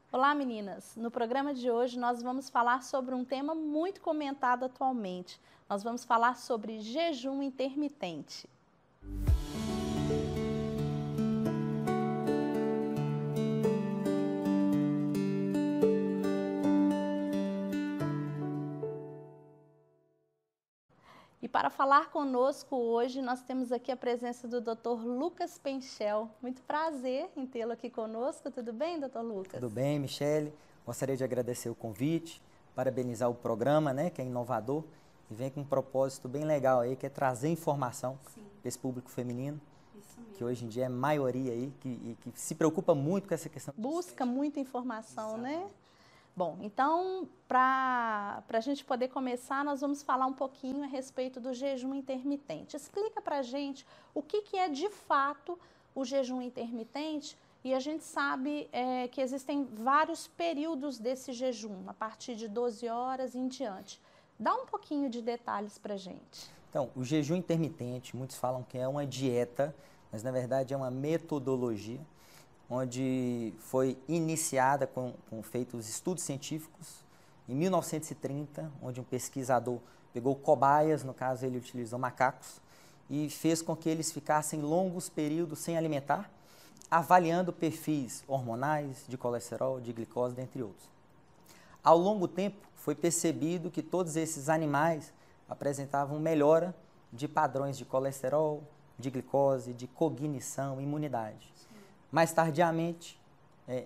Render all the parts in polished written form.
Olá, meninas! No programa de hoje nós vamos falar sobre um tema muito comentado atualmente. Nós vamos falar sobre jejum intermitente. E para falar conosco hoje, nós temos aqui a presença do Dr. Lucas Penchel. Muito prazer em tê-lo aqui conosco. Tudo bem, Dr. Lucas? Tudo bem, Michele. Gostaria de agradecer o convite, parabenizar o programa, que é inovador e vem com um propósito bem legal aí, que é trazer informação para esse público feminino, que hoje em dia é maioria aí, que se preocupa muito com essa questão. Busca muita informação, né? Bom, então, para a gente poder começar, nós vamos falar um pouquinho a respeito do jejum intermitente. Explica para a gente o que é de fato o jejum intermitente, e a gente sabe que existem vários períodos desse jejum, a partir de 12 horas em diante. Dá um pouquinho de detalhes para a gente. Então, o jejum intermitente, muitos falam que é uma dieta, mas na verdade é uma metodologia, onde foi iniciada com feitos estudos científicos em 1930, onde um pesquisador pegou cobaias, no caso ele utilizou macacos, e fez com que eles ficassem longos períodos sem alimentar, avaliando perfis hormonais, de colesterol, de glicose, dentre outros. Ao longo do tempo, foi percebido que todos esses animais apresentavam melhora de padrões de colesterol, de glicose, de cognição, imunidade. Mais tardiamente,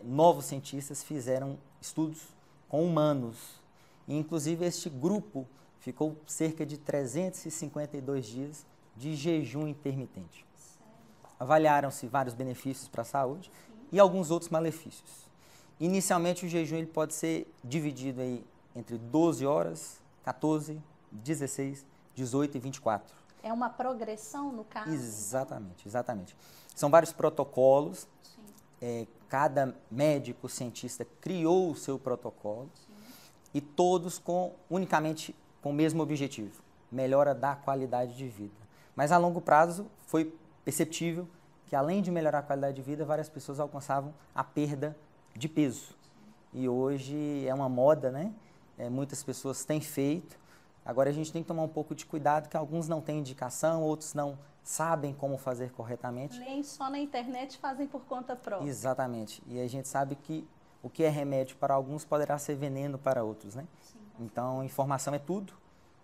novos cientistas fizeram estudos com humanos. E, inclusive, este grupo ficou cerca de 352 dias de jejum intermitente. Avaliaram-se vários benefícios para a saúde e alguns outros malefícios. Inicialmente, o jejum ele pode ser dividido aí entre 12 horas, 14, 16, 18 e 24. É uma progressão, no caso? Exatamente, exatamente. São vários protocolos. Cada médico, cientista criou o seu protocolo. Sim. E todos unicamente com o mesmo objetivo, melhora da qualidade de vida. Mas a longo prazo foi perceptível que além de melhorar a qualidade de vida, várias pessoas alcançavam a perda de peso. Sim. E hoje é uma moda, muitas pessoas têm feito. Agora a gente tem que tomar um pouco de cuidado, que alguns não têm indicação, outros não sabem como fazer corretamente. Nem só na internet fazem por conta própria. Exatamente. E a gente sabe que o que é remédio para alguns poderá ser veneno para outros, Sim, então, informação é tudo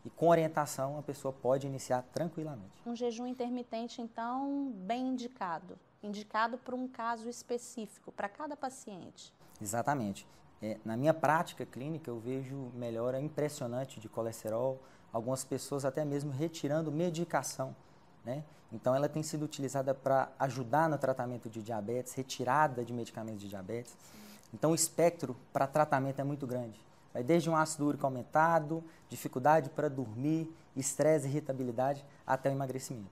e com orientação a pessoa pode iniciar tranquilamente. Um jejum intermitente, então, bem indicado. Indicado para um caso específico, para cada paciente. Exatamente. Na minha prática clínica, eu vejo melhora impressionante de colesterol, algumas pessoas até mesmo retirando medicação. Então, ela tem sido utilizada para ajudar no tratamento de diabetes, retirada de medicamentos de diabetes. Sim. Então, o espectro para tratamento é muito grande. Vai desde um ácido úrico aumentado, dificuldade para dormir, estresse, irritabilidade, até o emagrecimento.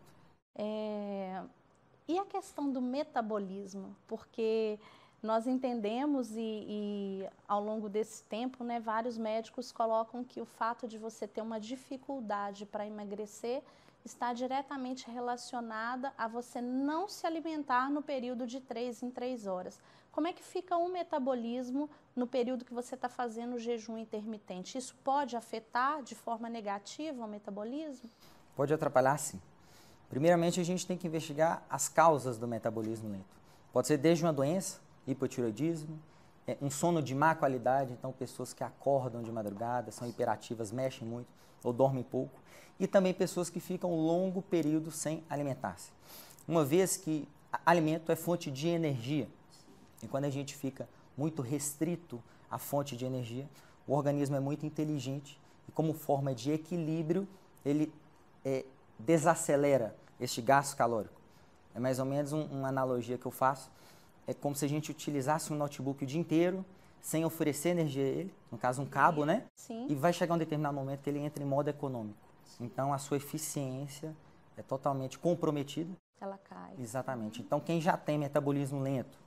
E a questão do metabolismo? Porque nós entendemos e ao longo desse tempo, vários médicos colocam que o fato de você ter uma dificuldade para emagrecer está diretamente relacionada a você não se alimentar no período de 3 em 3 horas. Como é que fica o metabolismo no período que você está fazendo o jejum intermitente? Isso pode afetar de forma negativa o metabolismo? Pode atrapalhar, sim. Primeiramente, a gente tem que investigar as causas do metabolismo lento. Pode ser desde uma doença, hipotireoidismo, um sono de má qualidade, então pessoas que acordam de madrugada, são hiperativas, mexem muito ou dormem pouco, e também pessoas que ficam um longo período sem alimentar-se. Uma vez que alimento é fonte de energia, e quando a gente fica muito restrito à fonte de energia, o organismo é muito inteligente e como forma de equilíbrio, ele desacelera este gasto calórico. É mais ou menos uma analogia que eu faço. É como se a gente utilizasse um notebook o dia inteiro, sem oferecer energia a ele, no caso um cabo, Sim. E vai chegar um determinado momento que ele entra em modo econômico. Então a sua eficiência é totalmente comprometida. Ela cai. Exatamente. Então quem já tem metabolismo lento,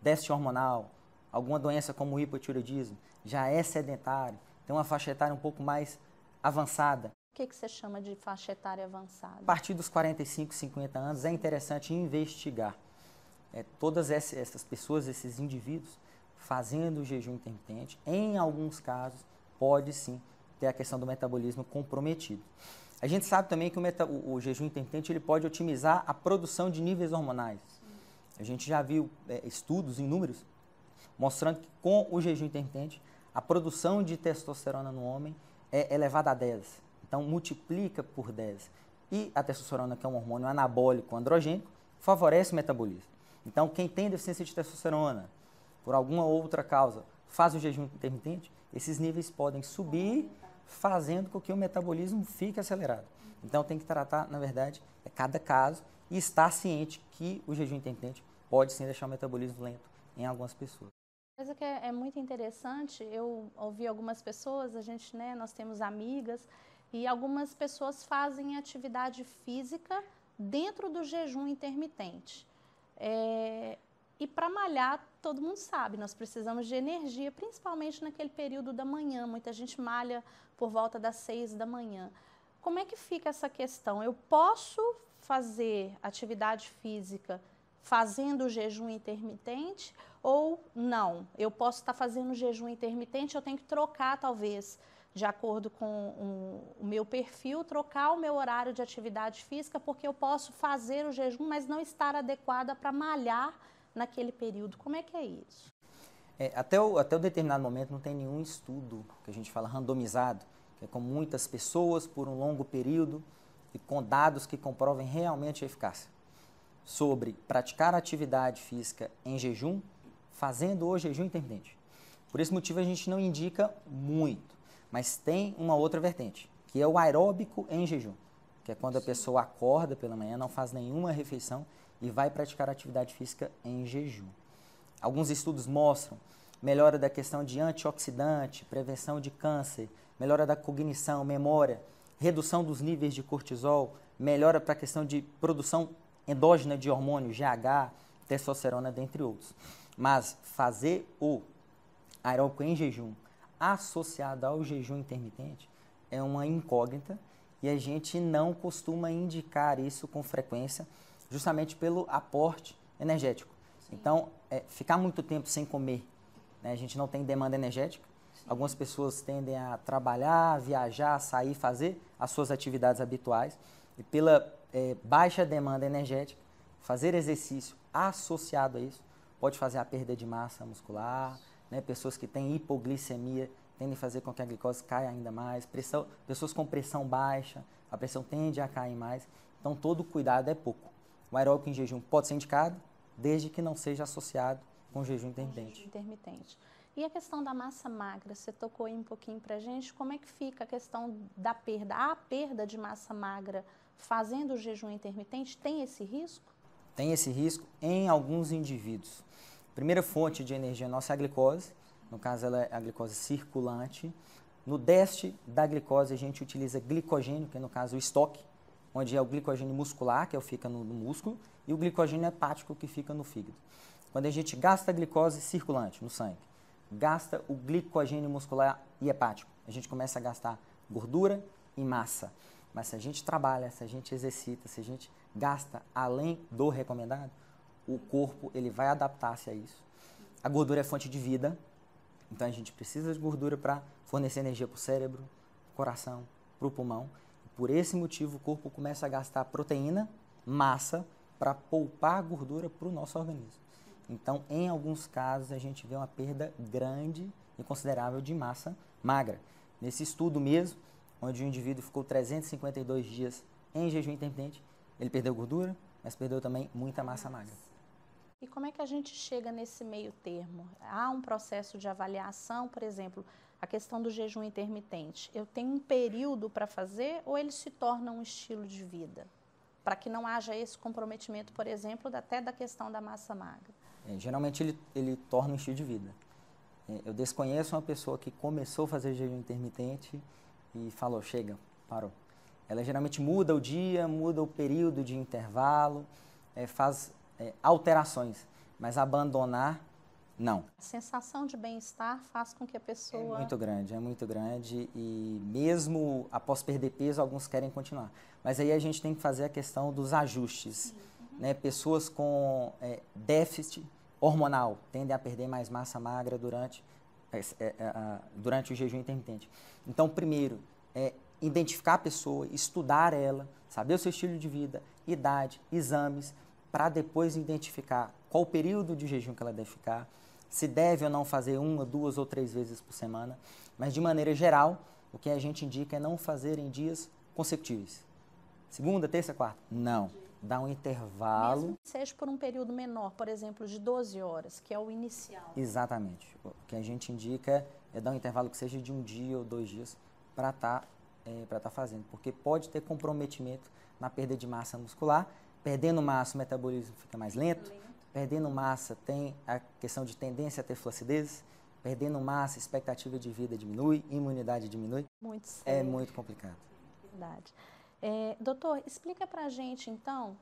déficit hormonal, alguma doença como o hipotireoidismo, já é sedentário, tem uma faixa etária um pouco mais avançada. O que você chama de faixa etária avançada? A partir dos 45, 50 anos é interessante investigar. Todas essas pessoas, esses indivíduos, fazendo o jejum intermitente, em alguns casos, pode sim ter a questão do metabolismo comprometido. A gente sabe também que o jejum intermitente ele pode otimizar a produção de níveis hormonais. A gente já viu estudos inúmeros mostrando que com o jejum intermitente, a produção de testosterona no homem é elevada a 10. Então, multiplica por 10. E a testosterona, que é um hormônio anabólico androgênico, favorece o metabolismo. Então, quem tem deficiência de testosterona, por alguma outra causa, faz o jejum intermitente, esses níveis podem subir, fazendo com que o metabolismo fique acelerado. Então, tem que tratar, na verdade, cada caso e estar ciente que o jejum intermitente pode sim deixar o metabolismo lento em algumas pessoas. Coisa que é muito interessante, eu ouvi algumas pessoas, nós temos amigas, e algumas pessoas fazem atividade física dentro do jejum intermitente. E para malhar, todo mundo sabe, nós precisamos de energia, principalmente naquele período da manhã. Muita gente malha por volta das 6 da manhã. Como é que fica essa questão? Eu posso fazer atividade física fazendo o jejum intermitente ou não? Eu posso estar fazendo jejum intermitente, eu tenho que trocar talvez, de acordo com o meu perfil, trocar o meu horário de atividade física, porque eu posso fazer o jejum, mas não estar adequada para malhar naquele período. Como é que é isso? Até o determinado momento não tem nenhum estudo, que a gente fala randomizado, que é com muitas pessoas por um longo período e com dados que comprovem realmente a eficácia sobre praticar atividade física em jejum, fazendo o jejum intermitente. Por esse motivo a gente não indica muito, mas tem uma outra vertente, que é o aeróbico em jejum, que é quando a pessoa acorda pela manhã, não faz nenhuma refeição e vai praticar atividade física em jejum. Alguns estudos mostram melhora da questão de antioxidante, prevenção de câncer, melhora da cognição, memória, redução dos níveis de cortisol, melhora para a questão de produção endógena de hormônios, GH, testosterona, dentre outros. Mas fazer o aeróbico em jejum associado ao jejum intermitente é uma incógnita e a gente não costuma indicar isso com frequência, justamente pelo aporte energético. Sim. Então, ficar muito tempo sem comer, né, a gente não tem demanda energética. Sim. Algumas pessoas tendem a trabalhar, viajar, sair, fazer as suas atividades habituais e pela baixa demanda energética, fazer exercício associado a isso pode fazer a perda de massa muscular, né? Pessoas que têm hipoglicemia tendem a fazer com que a glicose caia ainda mais, pessoas com pressão baixa, a pressão tende a cair mais, então todo cuidado é pouco. O aeróbico em jejum pode ser indicado, desde que não seja associado com o jejum intermitente. E a questão da massa magra, você tocou aí um pouquinho pra gente, como é que fica a questão da perda? A perda de massa magra fazendo o jejum intermitente tem esse risco? Tem esse risco em alguns indivíduos. A primeira fonte de energia nossa é a glicose, no caso ela é a glicose circulante. No déficit da glicose a gente utiliza glicogênio, que é no caso o estoque, onde é o glicogênio muscular, que fica no músculo, e o glicogênio hepático, que fica no fígado. Quando a gente gasta a glicose circulante no sangue, gasta o glicogênio muscular e hepático, a gente começa a gastar gordura e massa. Mas se a gente trabalha, se a gente exercita, se a gente gasta além do recomendado, o corpo ele vai adaptar-se a isso. A gordura é fonte de vida, então a gente precisa de gordura para fornecer energia para o cérebro, para o coração, para o pulmão. Por esse motivo o corpo começa a gastar proteína, massa, para poupar gordura para o nosso organismo. Então, em alguns casos, a gente vê uma perda grande e considerável de massa magra. Nesse estudo mesmo, onde o indivíduo ficou 352 dias em jejum intermitente, ele perdeu gordura, mas perdeu também muita massa magra. E como é que a gente chega nesse meio termo? Há um processo de avaliação, por exemplo, a questão do jejum intermitente. Eu tenho um período para fazer ou ele se torna um estilo de vida? Para que não haja esse comprometimento, por exemplo, até da questão da massa magra. Geralmente ele torna um estilo de vida. Eu desconheço uma pessoa que começou a fazer jejum intermitente e falou, chega, parou. Ela geralmente muda o dia, muda o período de intervalo, faz alterações, mas abandonar, não. A sensação de bem-estar faz com que a pessoa... É muito grande e mesmo após perder peso, alguns querem continuar. Mas aí a gente tem que fazer a questão dos ajustes. Né? Pessoas com déficit hormonal, tendem a perder mais massa magra durante o jejum intermitente. Então, primeiro, identificar a pessoa, estudar ela, saber o seu estilo de vida, idade, exames, para depois identificar qual o período de jejum que ela deve ficar, se deve ou não fazer 1, 2 ou 3 vezes por semana, mas de maneira geral, o que a gente indica é não fazer em dias consecutivos. Segunda, terça, quarta? Não. Dá um intervalo. Mesmo que seja por um período menor, por exemplo, de 12 horas, que é o inicial. Exatamente. O que a gente indica é dar um intervalo que seja de 1 dia ou 2 dias para estar fazendo, porque pode ter comprometimento na perda de massa muscular. Perdendo massa, o metabolismo fica mais lento. Perdendo massa, tem a questão de tendência a ter flacidez. Perdendo massa, expectativa de vida diminui, imunidade diminui. Muito sério. É muito complicado. Verdade. Doutor, explica pra gente, então,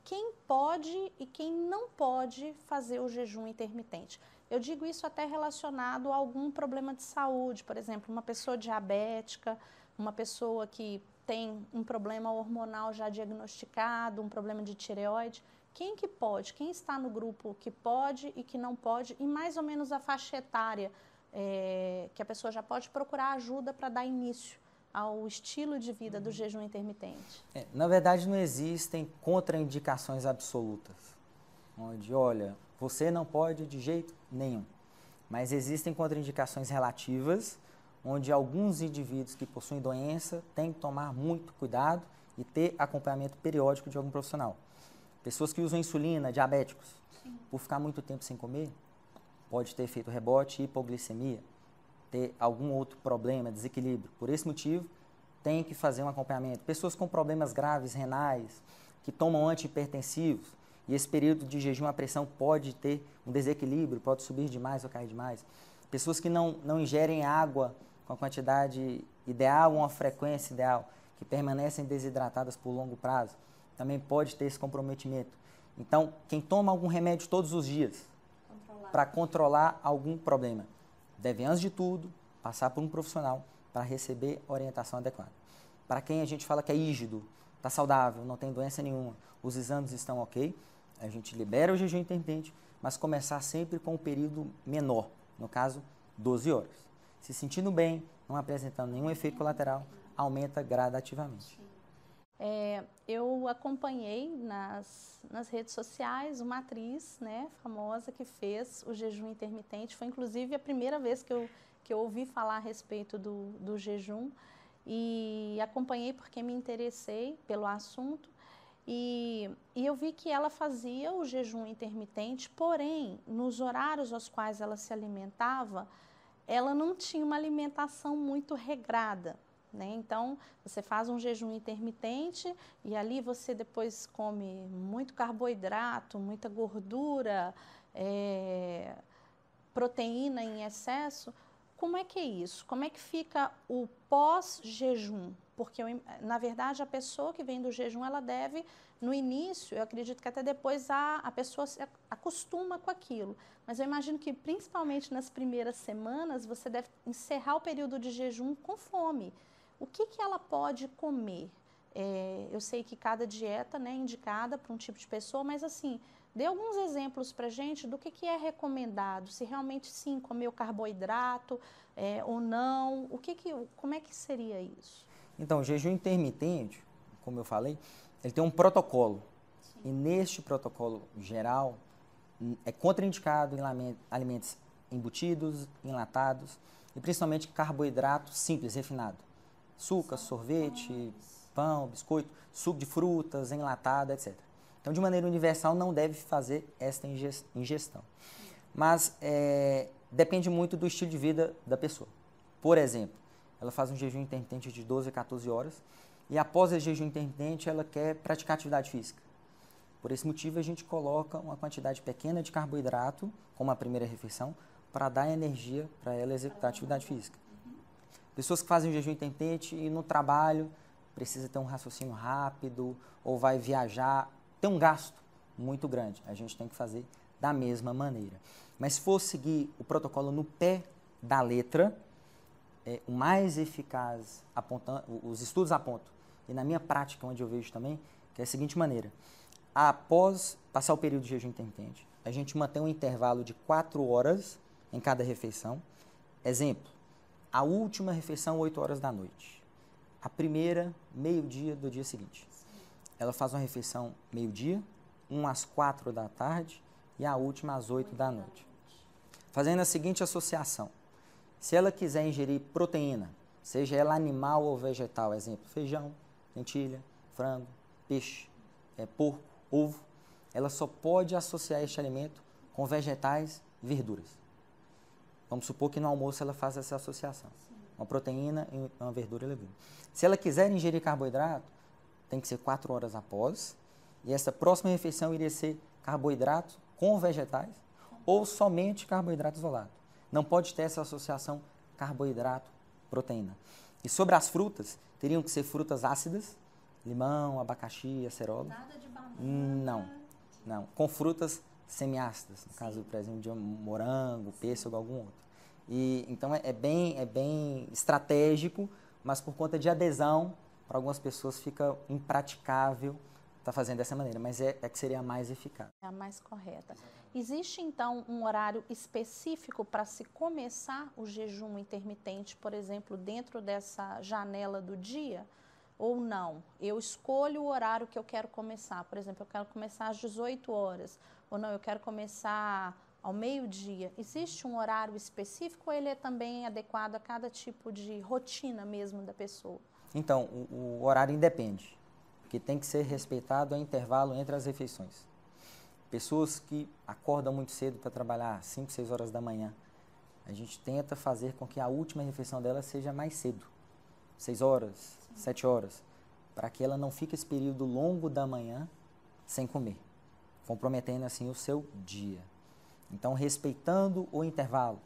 quem pode e quem não pode fazer o jejum intermitente. Eu digo isso até relacionado a algum problema de saúde, por exemplo, uma pessoa diabética, uma pessoa que tem um problema hormonal já diagnosticado, um problema de tireoide. Quem que pode? Quem está no grupo que pode e que não pode? E mais ou menos a faixa etária que a pessoa já pode procurar ajuda para dar início ao estilo de vida do jejum intermitente? Na verdade, não existem contraindicações absolutas, onde, olha, você não pode de jeito nenhum. Mas existem contraindicações relativas, onde alguns indivíduos que possuem doença têm que tomar muito cuidado e ter acompanhamento periódico de algum profissional. Pessoas que usam insulina, diabéticos, por ficar muito tempo sem comer, pode ter efeito rebote, hipoglicemia, ter algum outro problema, desequilíbrio. Por esse motivo, tem que fazer um acompanhamento. Pessoas com problemas graves renais, que tomam antihipertensivos, e esse período de jejum, a pressão pode ter um desequilíbrio, pode subir demais ou cair demais. Pessoas que não ingerem água com a quantidade ideal ou uma frequência ideal, que permanecem desidratadas por longo prazo, também pode ter esse comprometimento. Então, quem toma algum remédio todos os dias para controlar algum problema, deve, antes de tudo, passar por um profissional para receber orientação adequada. Para quem a gente fala que é rígido, está saudável, não tem doença nenhuma, os exames estão ok, a gente libera o jejum intermitente, mas começar sempre com um período menor, no caso, 12 horas. Se sentindo bem, não apresentando nenhum efeito colateral, aumenta gradativamente. Eu acompanhei nas redes sociais uma atriz, né, famosa que fez o jejum intermitente. Foi inclusive a primeira vez que eu ouvi falar a respeito do jejum, e acompanhei porque me interessei pelo assunto. E eu vi que ela fazia o jejum intermitente, porém, nos horários aos quais ela se alimentava, ela não tinha uma alimentação muito regrada, né? Então, você faz um jejum intermitente e ali você depois come muito carboidrato, muita gordura, proteína em excesso. Como é que é isso? Como é que fica o pós-jejum? Porque, na verdade, a pessoa que vem do jejum, ela deve, no início, eu acredito que até depois a pessoa se acostuma com aquilo. Mas eu imagino que, principalmente nas primeiras semanas, você deve encerrar o período de jejum com fome. O que ela pode comer? Eu sei que cada dieta, né, é indicada para um tipo de pessoa, mas assim, dê alguns exemplos para a gente do que é recomendado, se realmente sim comer o carboidrato ou não, como é que seria isso? Então, o jejum intermitente, como eu falei, ele tem um protocolo. Sim. E neste protocolo geral, é contraindicado em alimentos embutidos, enlatados, e principalmente carboidrato simples, refinado. Açúcar, sorvete, pão, biscoito, suco de frutas, enlatado, etc. Então, de maneira universal, não deve fazer esta ingestão. Mas depende muito do estilo de vida da pessoa. Por exemplo, ela faz um jejum intermitente de 12 a 14 horas e após o jejum intermitente ela quer praticar atividade física. Por esse motivo a gente coloca uma quantidade pequena de carboidrato como a primeira refeição para dar energia para ela executar a atividade física. Pessoas que fazem um jejum intermitente e no trabalho precisa ter um raciocínio rápido ou vai viajar, tem um gasto muito grande. A gente tem que fazer da mesma maneira. Mas se for seguir o protocolo no pé da letra, o mais eficaz, os estudos apontam, e na minha prática, onde eu vejo também, que é a seguinte maneira: após passar o período de jejum intermitente, a gente mantém um intervalo de 4 horas em cada refeição. Exemplo, a última refeição, 8 horas da noite. A primeira, meio-dia do dia seguinte. Ela faz uma refeição meio-dia, uma às 4 da tarde e a última às 8 da noite. Fazendo a seguinte associação. Se ela quiser ingerir proteína, seja ela animal ou vegetal, exemplo, feijão, lentilha, frango, peixe, porco, ovo, ela só pode associar este alimento com vegetais e verduras. Vamos supor que no almoço ela faça essa associação. Uma proteína e uma verdura e legume. Se ela quiser ingerir carboidrato, tem que ser 4 horas após. E essa próxima refeição iria ser carboidrato com vegetais ou somente carboidrato isolado. Não pode ter essa associação carboidrato-proteína. E sobre as frutas, teriam que ser frutas ácidas, limão, abacaxi, acerola. Nada de banana. Não. Com frutas semiácidas, no caso, por exemplo, de morango, pêssego, algum outro. E, então, é bem estratégico, mas por conta de adesão, para algumas pessoas fica impraticável estar fazendo dessa maneira, mas é que seria a mais eficaz. É a mais correta. Existe, então, um horário específico para se começar o jejum intermitente, por exemplo, dentro dessa janela do dia? Ou não? Eu escolho o horário que eu quero começar. Por exemplo, eu quero começar às 18 horas. Ou não, eu quero começar ao meio-dia. Existe um horário específico ou ele é também adequado a cada tipo de rotina mesmo da pessoa? Então, o horário independe, porque tem que ser respeitado o intervalo entre as refeições. Pessoas que acordam muito cedo para trabalhar, 5, 6 horas da manhã, a gente tenta fazer com que a última refeição dela seja mais cedo, 6 horas, 7 horas, para que ela não fique esse período longo da manhã sem comer, comprometendo assim o seu dia. Então, respeitando o intervalo,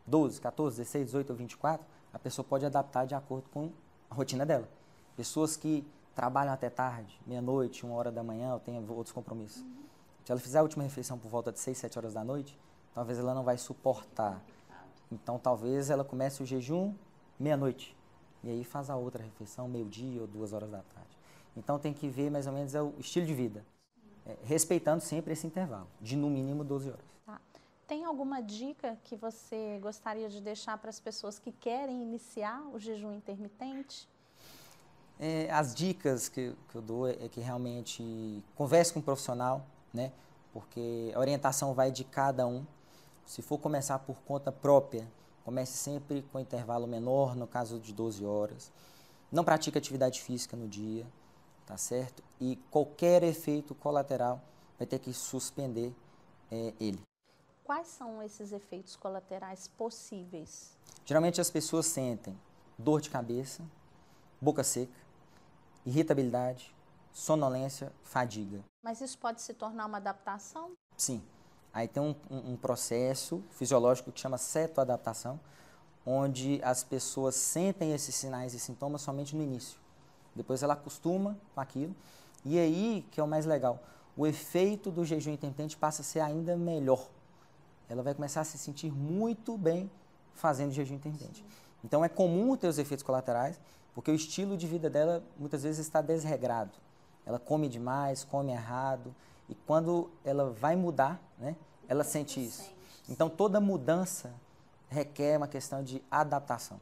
12, 14, 16, 18 ou 24, a pessoa pode adaptar de acordo com a rotina dela. Pessoas que trabalham até tarde, meia-noite, 1 hora da manhã, ou tem outros compromissos. Se ela fizer a última refeição por volta de 6, 7 horas da noite, talvez ela não vai suportar. Então, talvez ela comece o jejum meia-noite. E aí faz a outra refeição meio-dia ou 2 horas da tarde. Então, tem que ver mais ou menos o estilo de vida. Respeitando sempre esse intervalo, de no mínimo 12 horas. Tá. Tem alguma dica que você gostaria de deixar para as pessoas que querem iniciar o jejum intermitente? As dicas que eu dou é que realmente converse com um profissional, né? Porque a orientação vai de cada um. Se for começar por conta própria, comece sempre com intervalo menor, no caso de 12 horas. Não pratique atividade física no dia, tá certo? E qualquer efeito colateral vai ter que suspender ele. Quais são esses efeitos colaterais possíveis? Geralmente as pessoas sentem dor de cabeça, boca seca, irritabilidade, sonolência, fadiga. Mas isso pode se tornar uma adaptação? Sim. Aí tem um processo fisiológico que chama cetoadaptação, onde as pessoas sentem esses sinais e sintomas somente no início. Depois ela acostuma com aquilo. E aí, que é o mais legal, o efeito do jejum intermitente passa a ser ainda melhor. Ela vai começar a se sentir muito bem fazendo jejum intermitente. Então é comum ter os efeitos colaterais, porque o estilo de vida dela muitas vezes está desregrado. Ela come demais, come errado, e quando ela vai mudar, né, ela sente isso. Então toda mudança requer uma questão de adaptação.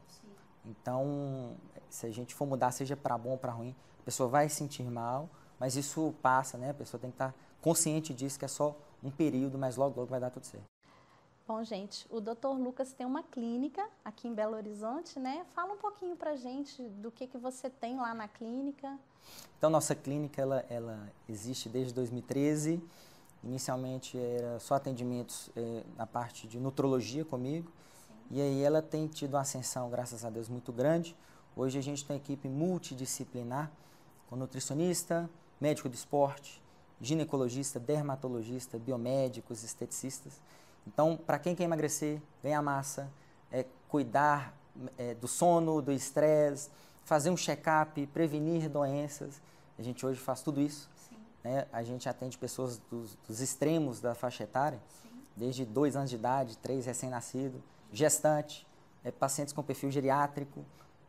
Então, se a gente for mudar, seja para bom ou para ruim, a pessoa vai se sentir mal, mas isso passa, né? A pessoa tem que estar consciente disso, que é só um período, mas logo, logo vai dar tudo certo. Bom, gente, o Dr. Lucas tem uma clínica aqui em Belo Horizonte, né? Fala um pouquinho pra gente do que você tem lá na clínica. Então, nossa clínica, ela existe desde 2013. Inicialmente, era só atendimentos na parte de nutrologia comigo. E aí ela tem tido uma ascensão, graças a Deus, muito grande. Hoje a gente tem uma equipe multidisciplinar, com nutricionista, médico do esporte, ginecologista, dermatologista, biomédicos, esteticistas. Então, para quem quer emagrecer, ganhar massa, cuidar do sono, do estresse, fazer um check-up, prevenir doenças, a gente hoje faz tudo isso. Né? A gente atende pessoas dos extremos da faixa etária, desde 2 anos de idade, 3 recém-nascidos, gestante, pacientes com perfil geriátrico.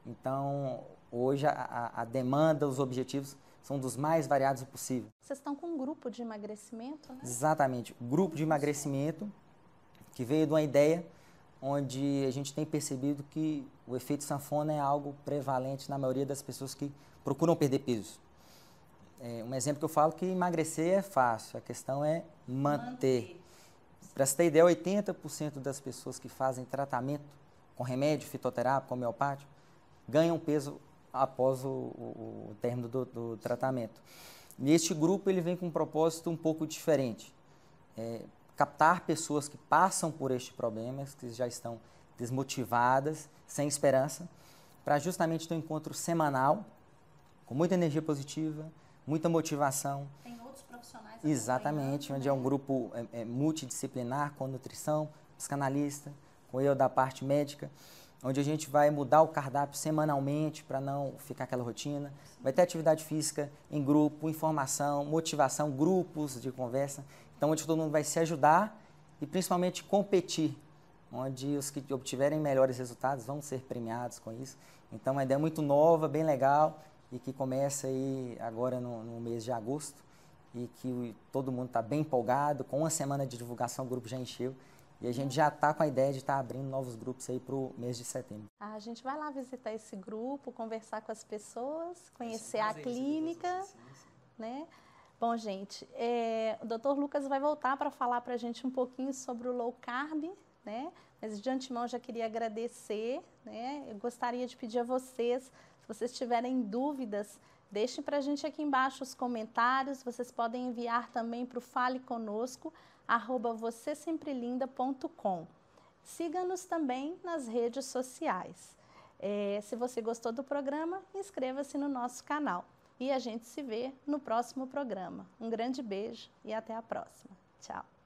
Então, hoje a demanda, os objetivos são dos mais variados possível. Vocês estão com um grupo de emagrecimento, né? Exatamente, grupo de emagrecimento que veio de uma ideia onde a gente tem percebido que o efeito sanfona é algo prevalente na maioria das pessoas que procuram perder peso. Um exemplo que eu falo que emagrecer é fácil, a questão é manter. Para você ter ideia, 80% das pessoas que fazem tratamento com remédio fitoterápico, homeopático, ganham peso após o término do tratamento. E este grupo ele vem com um propósito um pouco diferente. Captar pessoas que passam por este problema, que já estão desmotivadas, sem esperança, para justamente ter um encontro semanal, com muita energia positiva, muita motivação. Tem outros profissionais. Exatamente, onde é um grupo multidisciplinar, com nutrição, psicanalista, com eu da parte médica, onde a gente vai mudar o cardápio semanalmente para não ficar aquela rotina. Vai ter atividade física em grupo, informação, motivação, grupos de conversa. Então, onde todo mundo vai se ajudar e principalmente competir, onde os que obtiverem melhores resultados vão ser premiados com isso. Então, uma ideia muito nova, bem legal e que começa aí agora no mês de agosto e que todo mundo está bem empolgado. Com uma semana de divulgação, o grupo já encheu. E a gente já está com a ideia de estar abrindo novos grupos aí para o mês de setembro. A gente vai lá visitar esse grupo, conversar com as pessoas, conhecer a clínica, né? Bom, gente, o Dr. Lucas vai voltar para falar para a gente um pouquinho sobre o low carb, né? Mas de antemão já queria agradecer, né? Eu gostaria de pedir a vocês, se vocês tiverem dúvidas, deixem para a gente aqui embaixo os comentários. Vocês podem enviar também para o faleconosco@vocêsemprelinda.com. Siga-nos também nas redes sociais. Se você gostou do programa, inscreva-se no nosso canal. E a gente se vê no próximo programa. Um grande beijo e até a próxima. Tchau!